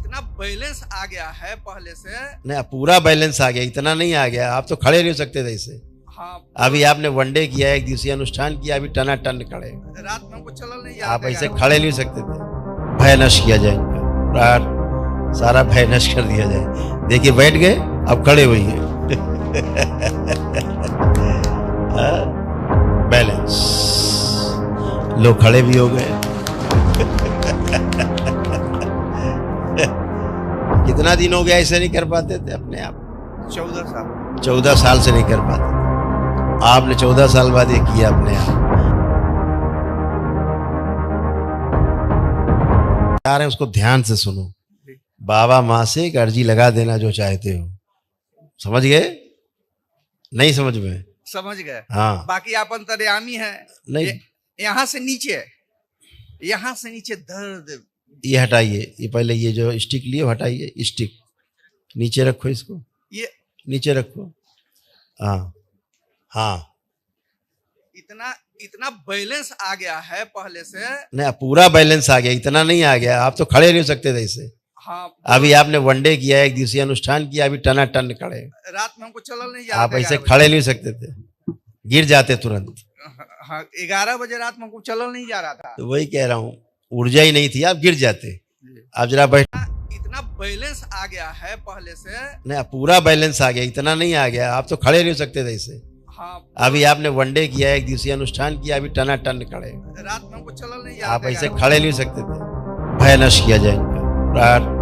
इतना बैलेंस आ गया है पहले से। नहीं, पूरा बैलेंस आ गया, इतना नहीं आ गया। आप तो खड़े नहीं हो सकते थे इसे। हाँ, अभी आपने वनडे किया, एक दिवसीय अनुष्ठान किया, अभी टना टन खड़े। रात में हमको चलल नहीं आप जाता ऐसे 11 खड़े नहीं हो सकते थे। भय नष्ट किया जाए इनका, प्राण सारा भय नष्ट कर दिया जाए। देखिए बैठ गए, अब खड़े हुई है। बैलेंस, लोग खड़े भी हो गए। कितना दिन हो गया ऐसे नहीं कर पाते थे अपने आप? 14 साल। 14 साल से नहीं कर पाते थे। आपने 14 साल बाद ये किया अपने आप। आ रहे हैं उसको ध्यान से सुनो। बाबा माँ से एक अर्जी लगा देना जो चाहते हो। समझ गए? नहीं समझ में? समझ गए। हाँ। बाकी आप अंतर्यामी है। नहीं, यहाँ से नीचे, यहाँ से नीचे दर्द। ये हटाइए, ये पहले ये जो स्टिक लिए हटाइए, स्टिक नीचे रखो, इसको ये नीचे रखो। हाँ हाँ, इतना इतना बैलेंस आ गया है पहले से। नहीं, पूरा बैलेंस आ गया, इतना नहीं आ गया। आप तो खड़े नहीं हो सकते थे इसे। हाँ, अभी आपने वनडे किया, एक दिवसीय अनुष्ठान किया, अभी टना टन खड़े। रात में हमको चलल नहीं आप जाता ऐसे 11 खड़े नहीं हो सकते थे, गिर जाते तुरंत। बजे। हाँ, 11 बजे रात में हमको चलल नहीं जा रहा था। तो वही कह रहा हूँ, ऊर्जा ही नहीं थी, आप गिर जाते। आप जरा बैठ। इतना बैलेंस आ गया है पहले से। नहीं, पूरा बैलेंस आ गया, इतना नहीं आ गया। आप तो खड़े नहीं हो सकते थे इसे। हाँ, अभी आपने वनडे किया, एक दिवसीय अनुष्ठान किया, अभी टना टन खड़े। रात में हमको चलल नहीं आप जाता। ऐसे खड़े नहीं हो सकते थे। भय नष्ट किया जाए इनका, प्राण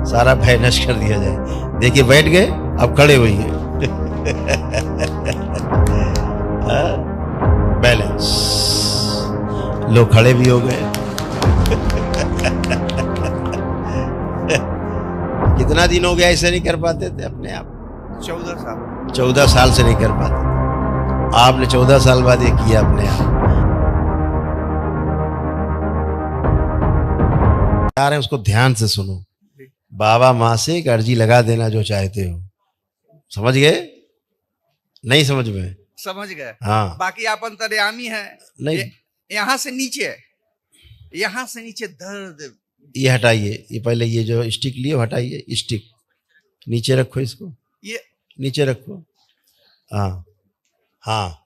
सारा भय नष्ट कर दिया जाए। देखिए बैठ गए, अब खड़े हुई है। बैलेंस, लोग खड़े भी हो गए। कितना दिन हो गया ऐसे नहीं कर पाते थे अपने आप? 14 साल। 14 साल से नहीं कर पाते थे। आपने 14 साल बाद ये किया अपने आप। आ रहे हैं उसको ध्यान से सुनो। बाबा माँ से एक अर्जी लगा देना जो चाहते हो। समझ गए? नहीं समझ में? समझ गए। हाँ। बाकी आप अंतर्यामी है। नहीं, यहाँ से नीचे, यहाँ से नीचे दर्द। ये हटाइए, ये पहले ये जो स्टिक लिए हटाइए, स्टिक नीचे रखो, इसको ये नीचे रखो। हाँ हाँ,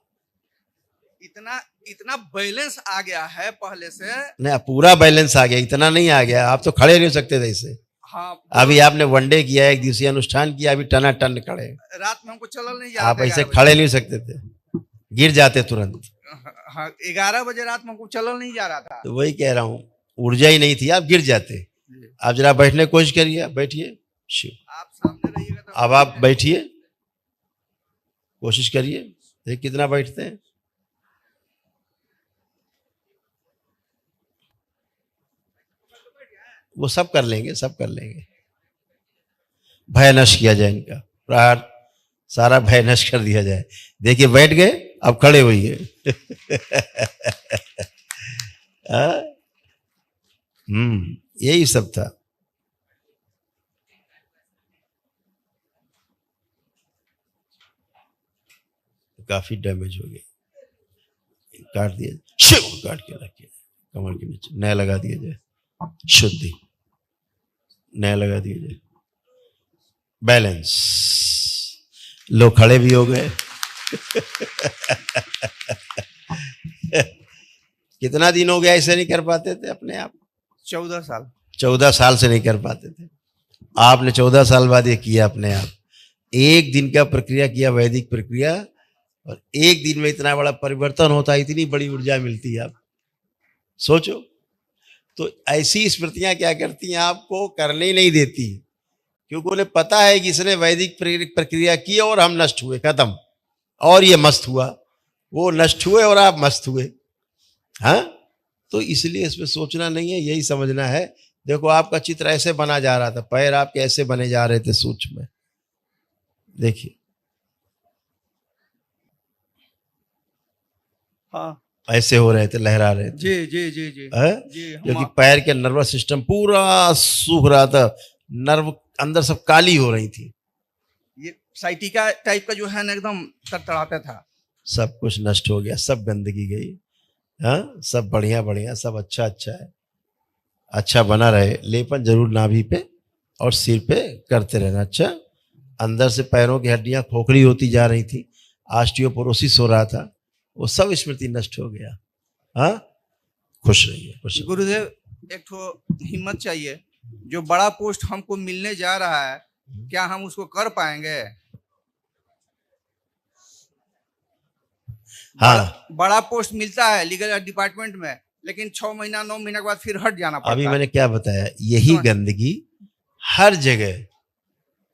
इतना इतना बैलेंस आ गया है पहले से। नहीं, पूरा बैलेंस आ गया, इतना नहीं आ गया। आप तो खड़े नहीं हो सकते थे इसे। हाँ, अभी आपने वनडे किया, एक दिवसीय अनुष्ठान किया, अभी टना टन खड़े। रात में हमको चलल नहीं आप जाता। ऐसे खड़े नहीं हो सकते थे, गिर जाते तुरंत। हाँ, 11 बजे रात में हमको चलल नहीं जा रहा था। तो वही कह रहा हूँ, ऊर्जा ही नहीं थी, आप गिर जाते। आप जरा बैठने की कोशिश करिए, बैठिए। शिव, आप सामने रहिएगा तो अब आप बैठिए, कोशिश करिए, देखिए कितना बैठते हैं। वो सब कर लेंगे, सब कर लेंगे। भय नष्ट किया जाए इनका, प्राण सारा भय नष्ट कर दिया जाए। देखिए बैठ गए, अब खड़े हुई है। यही सब था। काफी डैमेज हो गया, काट दिया, शिव काट के रखिए कमर के नीचे, नया लगा दिया जाए, शुद्धि नया लगा दिया जाए। बैलेंस, लोग खड़े भी हो गए। कितना दिन हो गया ऐसे नहीं कर पाते थे अपने आप? 14 साल। 14 साल से नहीं कर पाते थे। आपने 14 साल बाद ये किया अपने आप। एक दिन का प्रक्रिया किया, वैदिक प्रक्रिया, और एक दिन में इतना बड़ा परिवर्तन होता है, इतनी बड़ी ऊर्जा मिलती है। आप सोचो। तो ऐसी स्मृतियां क्या करती हैं, आपको करने ही नहीं देती, क्योंकि उन्हें पता है कि इसने वैदिक प्रक्रिया की और हम नष्ट हुए, खत्म, और ये मस्त हुआ। वो नष्ट हुए और आप मस्त हुए। हाँ, तो इसलिए इसमें सोचना नहीं है, यही समझना है। देखो आपका चित्र ऐसे बना जा रहा था, पैर आपके ऐसे बने जा रहे थे सूक्ष्म में, देखिए। हाँ, ऐसे हो रहे थे, लहरा रहे थे। जी जी जी जी जी। क्योंकि पैर के नर्वस सिस्टम पूरा सूख रहा था, नर्व अंदर सब काली हो रही थी। ये साइटिका टाइप का जो है ना, एकदम तड़तड़ाता था। सब कुछ नष्ट हो गया, सब गंदगी गई। हाँ, सब बढ़िया बढ़िया, सब अच्छा अच्छा है, अच्छा बना रहे। लेपन जरूर नाभि पे और सिर पे करते रहना। अच्छा, अंदर से पैरों की हड्डियां खोखली होती जा रही थी, ऑस्टियोपोरोसिस हो रहा था, वो सब स्मृति नष्ट हो गया। हाँ, खुश रहिए, खुश रहिए। गुरुदेव, एक तो हिम्मत चाहिए। जो बड़ा पोस्ट हमको मिलने जा रहा है, क्या हम उसको कर पाएंगे? हाँ, बड़ा पोस्ट मिलता है लीगल डिपार्टमेंट में, लेकिन 6 महीना 9 महीना के बाद फिर हट जाना पड़ता अभी है। मैंने क्या बताया, यही समझ- गंदगी हर जगह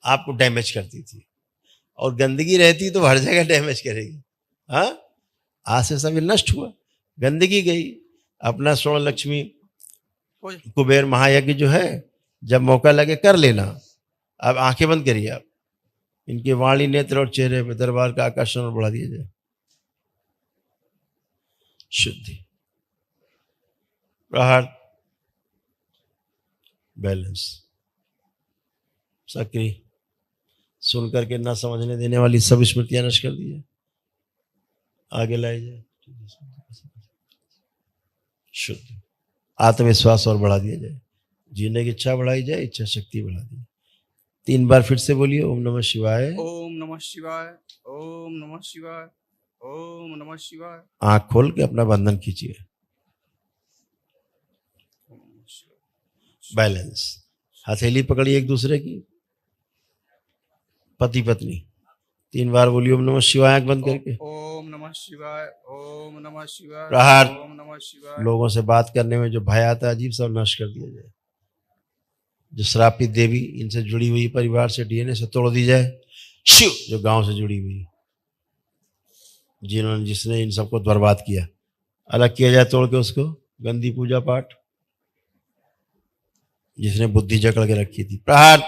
आपको डैमेज करती थी, और गंदगी रहती तो हर जगह डैमेज करेगी। हाँ, आज से सब नष्ट हुआ, गंदगी गई। अपना स्वर्ण लक्ष्मी हो- कुबेर महायज्ञ जो है, जब मौका लगे कर लेना। अब आंखें बंद करिए आप, इनके वाणी, नेत्र और चेहरे पे दरबार का आकर्षण और बढ़ा दिया जाए। शुद्धि, प्रहार, बैलेंस, सक्रिय, सुन करके ना समझने देने वाली सब स्मृतियां नष्ट कर दी जाए, आगे लाई जाए। शुद्ध, आत्मविश्वास और बढ़ा दिया जाए, जीने की इच्छा बढ़ाई जाए, इच्छा शक्ति बढ़ा दी। 3 बार फिर से बोलिए, ओम नमः शिवाय। ओम नमः शिवाय, ओम नमः शिवाय, ओम नमः शिवाय। आंख खोल के अपना बंधन खींचिए। ओम नमः शिवाय। बैलेंस, हथेली पकड़िए एक दूसरे की, पति पत्नी। 3 बार बोलिए ओम नमः शिवाय, आंख बंद करके। ओम नमः शिवाय, ओम नमः शिवाय, प्रहार, ओम नमः शिवाय। लोगों से बात करने में जो भय आता है अजीब, सब नष्ट कर दिया जाए। जो श्रापित देवी, इनसे जुड़ी हुई परिवार से डीएनए से तोड़ दी जाए। शिव, जो गांव से जुड़ी हुई, जिसने इन सबको बर्बाद किया, अलग किया जाए तोड़ के उसको। गंदी पूजा पाठ, जिसने बुद्धि जकड़ के रखी थी, प्रहार,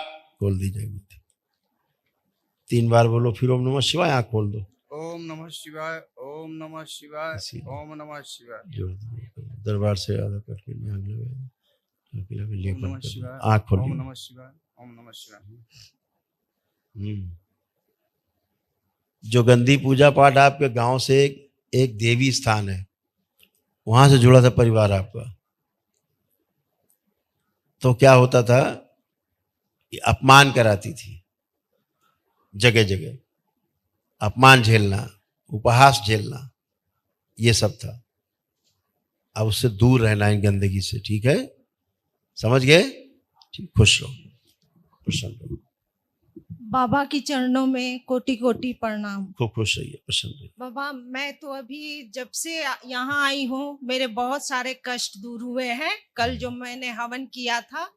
खोल दी जाए बुद्धि। 3 बार बोलो, फिर ओम नमः शिवाय, आंख खोल दो। ओम नमः शिवाय, ओम नमः शिवाय, इसीलिए ओम नमः शिवाय। जोड़ दो, दरबार से आधा करके आग लगाए, ओम नमः शिवाय, आंख खोल। ओम नमः शिवाय, ओम नमः शिवाय। जो गंदी पूजा पाठ आपके गांव से एक देवी स्थान है, वहां से जुड़ा था परिवार आपका, तो क्या होता था, कि अपमान कराती थी, जगह जगह अपमान झेलना, उपहास झेलना, ये सब था। अब उससे दूर रहना इन गंदगी से, ठीक है? समझ गए? ठीक, खुश रहो, प्रसन्न रहो। बाबा की चरणों में कोटि कोटि प्रणाम। खूब खुश रहिए, प्रसन्न रहिए। बाबा, मैं तो अभी जब से यहाँ आई हूँ, मेरे बहुत सारे कष्ट दूर हुए हैं। कल जो मैंने हवन किया था,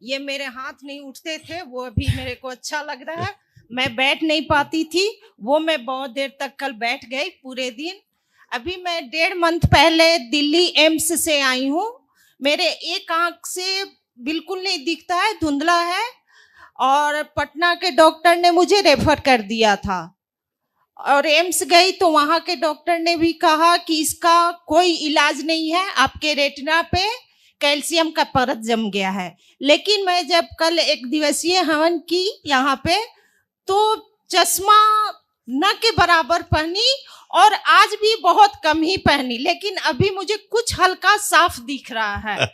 ये मेरे हाथ नहीं उठते थे, वो अभी मेरे को अच्छा लग रहा है। मैं बैठ नहीं पाती थी, वो मैं बहुत देर तक कल बैठ गई पूरे दिन। अभी मैं 1.5 मंथ पहले दिल्ली एम्स से आई हूँ। मेरे एक आंख से बिल्कुल नहीं दिखता है, धुंधला है, और पटना के डॉक्टर ने मुझे रेफर कर दिया था। और एम्स गई तो वहाँ के डॉक्टर ने भी कहा कि इसका कोई इलाज नहीं है, आपके रेटिना पे कैल्शियम का परत जम गया है। लेकिन मैं जब कल 1 दिवसीय हवन की यहाँ पे, तो चश्मा न के बराबर पहनी, और आज भी बहुत कम ही पहनी, लेकिन अभी मुझे कुछ हल्का साफ दिख रहा है।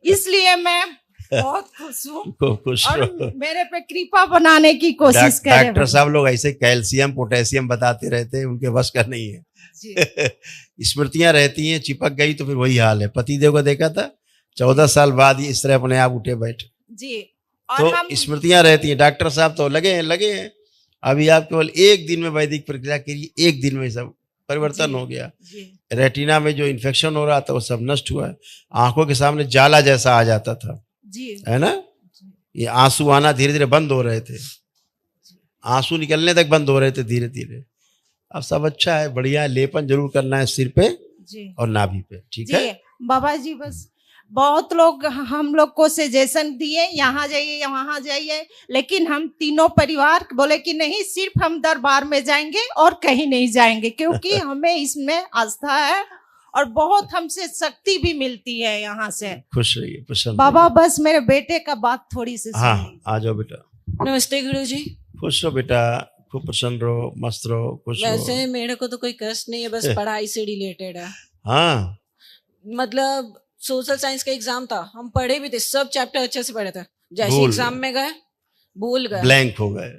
इसलिए मैं बहुत खुश हूँ, खूब खुश और रहो। मेरे पे कृपा बनाने की कोशिश करें। डॉक्टर साहब लोग ऐसे कैल्शियम पोटेशियम बताते रहते हैं, उनके बस का नहीं है। जी। स्मृतियां रहती हैं, चिपक गई तो फिर वही हाल है। पतिदेव को देखा था, 14 साल बाद ही इस तरह अपने आप उठे बैठे। जी। और तो हम स्मृतियां रहती हैं। डॉक्टर साहब तो लगे हैं। अभी आप केवल 1 दिन में वैदिक प्रक्रिया करिए, 1 दिन में सब परिवर्तन हो गया। जी। रेटिना में जो इन्फेक्शन हो रहा था वो सब नष्ट हुआ है। आंखों के सामने जाला जैसा आ जाता था, जी। है ना? ये आंसू आना धीरे धीरे बंद हो रहे थे, आंसू निकलने तक बंद हो रहे थे धीरे धीरे। अब सब अच्छा है, बढ़िया है। लेपन जरूर करना है सिर पे जी। और नाभि पे, ठीक जी। है? बाबा जी, बस बहुत लोग हम लोग को सजेशन दिए, यहाँ जाइए वहाँ जाइए, लेकिन हम तीनों परिवार बोले कि नहीं, सिर्फ हम दरबार में जाएंगे और कहीं नहीं जाएंगे, क्योंकि हमें इसमें आस्था है और बहुत हमसे शक्ति भी मिलती है यहाँ से। खुश रहिए, प्रसन्न बाबा, रहिए। बस मेरे बेटे का बात थोड़ी सी हाँ, सुनिए। आ जाओ बेटा। नमस्ते गुरुजी। खुश रहो बेटा, खूब प्रसन्न रहो, मस्त रहो, खुश रहो। वैसे मेरे को तो कोई कष्ट नहीं है, बस पढ़ाई से रिलेटेड है। हाँ, मतलब सोशल साइंस का एग्जाम था, हम पढ़े भी थे, सब चैप्टर अच्छे से पढ़े थे, जैसे भूल एग्जाम में गए भूल गए, ब्लैंक हो गए।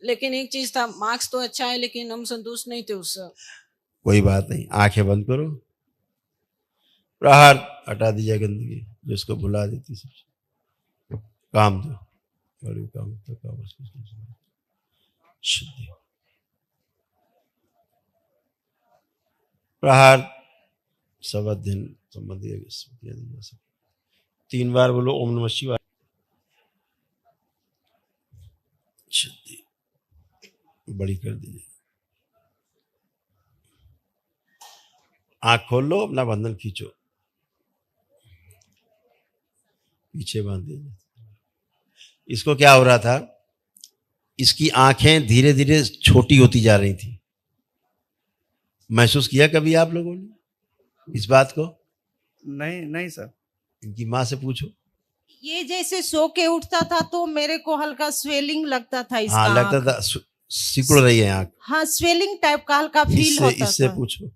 लेकिन एक चीज था, मार्क्स तो अच्छा है लेकिन हम संतुष्ट नहीं थे उससे। कोई बात नहीं, आंखें बंद करो, प्रहार हटा दीजिए गंदगी जो उसको भुला देती सब। काम दो, बड़ी काम तो काम शुद्धि। प्रहार सबदिन संबंधी 3 बार बोलो ओम नमः शिवाय। शुद्धि बड़ी कर दीजिए। आंख खोल लो, अपना बंधन खींचो, पीछे बांध दीजिए। इसको क्या हो रहा था, इसकी आंखें धीरे धीरे छोटी होती जा रही थी। महसूस किया कभी आप लोगों ने इस बात को? नहीं नहीं सर। इनकी माँ से पूछो। ये जैसे सो के उठता था तो मेरे को हल्का स्वेलिंग लगता था इसका। हाँ लगता आँख। था, सिकुड़ रही है आंख। हाँ स्वेलिंग टाइप का हल्का फील इससे होता इससे था। पूछो।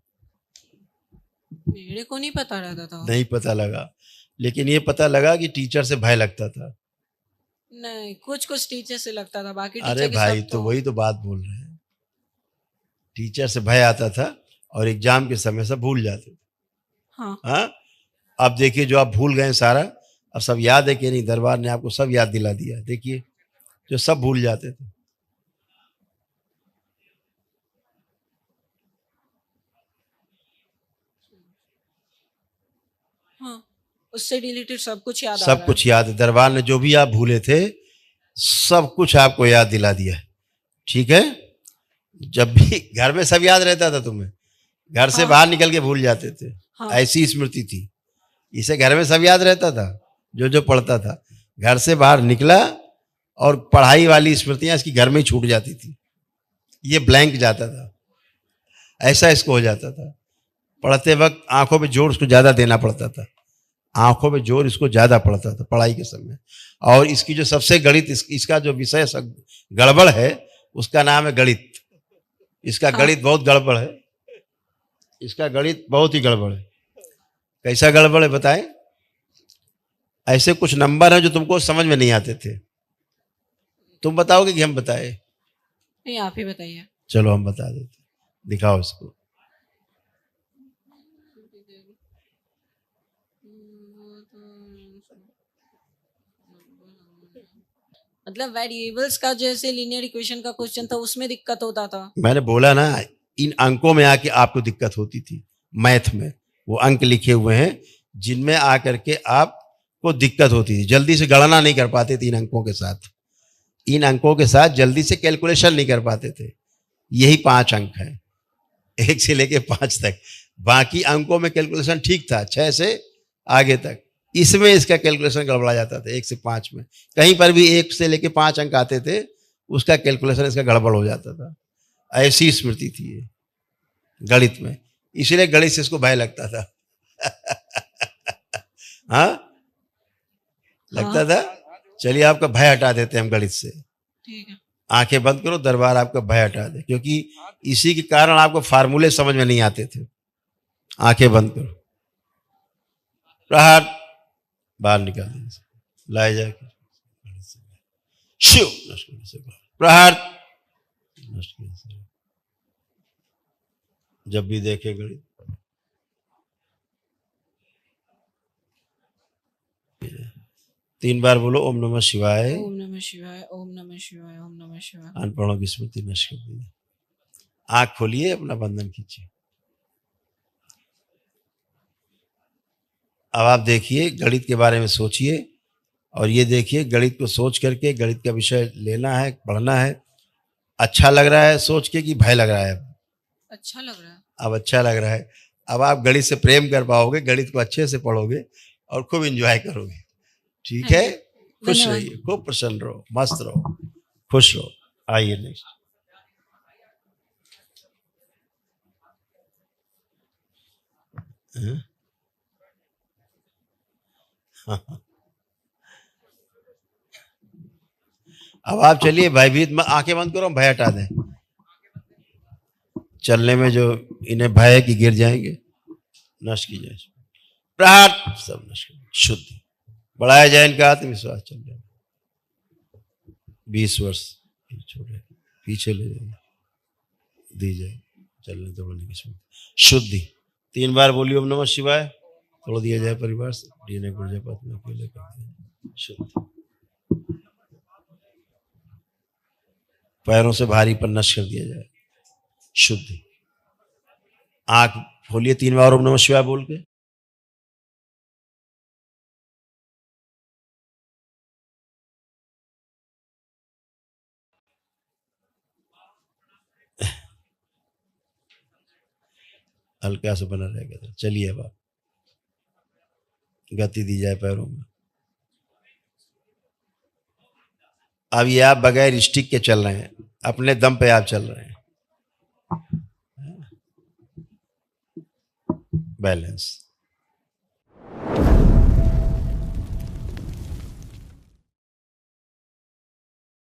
मेरे को नहीं पता रहता था। नहीं पता लगा, लेकिन ये पता लगा कि टीचर से भय लगता था। नहीं, कुछ कुछ टीचर से लगता था, बाकी अरे टीचर के भाई, सब तो वही तो बात बोल रहे हैं, टीचर से भय आता था और एग्जाम के समय सब भूल जाते थे। हाँ। हाँ, अब देखिए जो आप भूल गए सारा, अब सब याद है कि नहीं? दरबार ने आपको सब याद दिला दिया। देखिए जो सब भूल जाते थे। हाँ, उससे रिलेटेड सब कुछ याद आ सब रहा कुछ याद है। दरबार ने जो भी आप भूले थे सब कुछ आपको याद दिला दिया है। ठीक है, जब भी घर में सब याद रहता था तुम्हें, घर से हाँ। बाहर निकल के भूल जाते थे। हाँ। ऐसी स्मृति थी। इसे घर में सब याद रहता था, जो जो पढ़ता था। घर से बाहर निकला और पढ़ाई वाली स्मृतियां इसकी घर में ही छूट जाती थी। ये ब्लैंक जाता था, ऐसा इसको हो जाता था। पढ़ते वक्त आंखों पे जोर उसको ज्यादा देना पड़ता था, आंखों पे जोर इसको ज्यादा पड़ता था पढ़ाई के समय। और इसकी जो सबसे गणित, इसका जो विषय गड़बड़ है उसका नाम है गणित। इसका हाँ। गणित बहुत गड़बड़ है, इसका गणित बहुत ही गड़बड़ है। कैसा गड़बड़ है बताएं? ऐसे कुछ नंबर हैं जो तुमको समझ में नहीं आते थे, तुम बताओगे कि हम बताए? नहीं, आप ही बताइए। चलो हम बता देते, दिखाओ इसको। मतलब वेरिएबल्स का जैसे लीनियर इक्वेशन का क्वेश्चन था उसमें दिक्कत होता था। मैंने बोला ना, इन अंकों में आके आपको दिक्कत होती थी। मैथ में वो अंक लिखे हुए हैं जिनमें आकर के आपको दिक्कत होती थी, जल्दी से गणना नहीं कर पाते थे इन अंकों के साथ। इन अंकों के साथ जल्दी से कैलकुलेशन नहीं कर पाते थे। यही 5 अंक हैं, 1 से लेके 5 तक। बाकी अंकों में कैलकुलेशन ठीक था, 6 से आगे तक। इसमें इसका कैलकुलेशन गड़बड़ा जाता था। 1 से 5 में कहीं पर भी 1 से लेके 5 अंक आते थे, उसका कैलकुलेशन इसका गड़बड़ हो जाता था। ऐसी स्मृति थी ये गणित में, इसलिए गणित से इसको भय लगता था। हाँ लगता था। चलिए आपका भय हटा देते हैं हम गणित से। ठीक है। आंखें बंद करो, दरबार आपका भय हटा दे, क्योंकि इसी के कारण आपको फार्मूले समझ में नहीं आते थे। आंखें बंद करो, प्रहार बाहर निकाल दीजिए, लाए जाके शिव प्रहार। जब भी देखे गणित 3 बार बोलो ओम नमः शिवाय। ओम नमः शिवाय, ओम नमः शिवाय, ओम नमः शिवाय। अनपढ़ों की स्मृति नष्ट कर दी। आंख खोलिए, अपना बंधन खींचिए। अब आप देखिए, गणित के बारे में सोचिए और ये देखिए, गणित को सोच करके गणित का विषय लेना है, पढ़ना है। अच्छा लग रहा है सोच के कि भय लग रहा है? अच्छा लग रहा है। अब अच्छा लग रहा है। अब आप गणित से प्रेम कर पाओगे, गणित को अच्छे से पढ़ोगे और खूब एंजॉय करोगे। ठीक है, खुश धन्यवाद। रहिए, खूब प्रसन्न रहो, मस्त रहो, खुश रहो। आइए नेक्स्ट। अब आप चलिए, भयभीत मत, आंखें बंद करो, भय हटा दें। चलने में जो इन्हें भय है कि गिर जाएंगे, नष्ट की जाए। प्रहार सब नष्ट, शुद्ध बढ़ाया जाए इनका आत्मविश्वास। चल रहा 20 वर्ष छोड़े, पीछे ले जाइए, दी जाए चलने तोड़ने की स्मृति। शुद्धि 3 बार बोलिए ओम नमः शिवाय, तोड़ दिया जाए परिवार से, डीएनए गुर्जर पत्नी अकेले कर दिया। शुद्धि। पैरों से भारीपन नष्ट कर दिया जाए। शुद्धि। आंख खोलिए 3 बार ओम नमः शिवाय बोल के। हल्का से बना रहेगा। चलिए अब आप गति दी जाए पैरों में। अब ये आप बगैर स्टिक के चल रहे हैं, अपने दम पे आप चल रहे हैं। बैलेंस।